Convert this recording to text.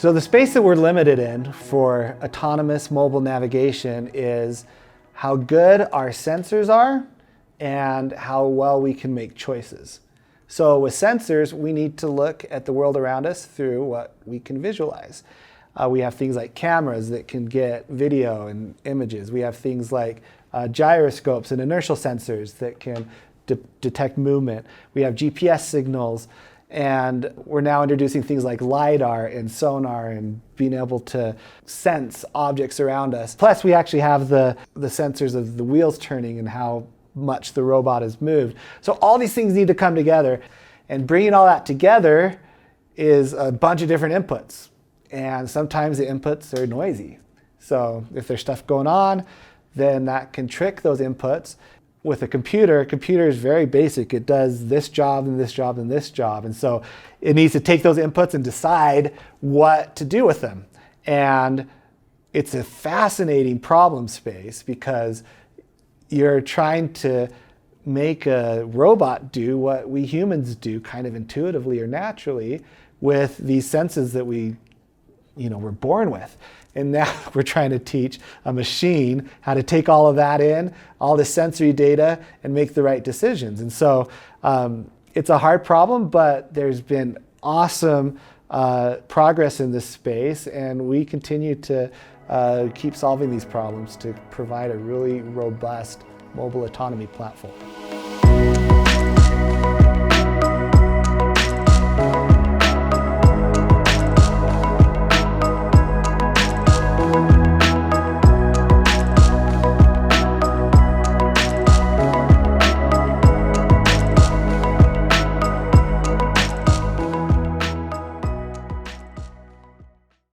So the space that we're limited in for autonomous mobile navigation is how good our sensors are and how well we can make choices. So with sensors, we need to look at the world around us through what we can visualize. We have things like cameras that can get video and images. We have things like gyroscopes and inertial sensors that can detect movement. We have GPS signals, and we're now introducing things like lidar and sonar and being able to sense objects around us. Plus, we actually have the sensors of the wheels turning and how much the robot has moved. So all these things need to come together, and bringing all that together is a bunch of different inputs. And sometimes the inputs are noisy. So if there's stuff going on, then that can trick those inputs. With a computer is very basic. It does this job and this job and this job. And so it needs to take those inputs and decide what to do with them. And it's a fascinating problem space because you're trying to make a robot do what we humans do kind of intuitively or naturally with these senses that we're born with. And now we're trying to teach a machine how to take all of that in, all the sensory data, and make the right decisions. And so it's a hard problem, but there's been awesome progress in this space, and we continue to keep solving these problems to provide a really robust mobile autonomy platform.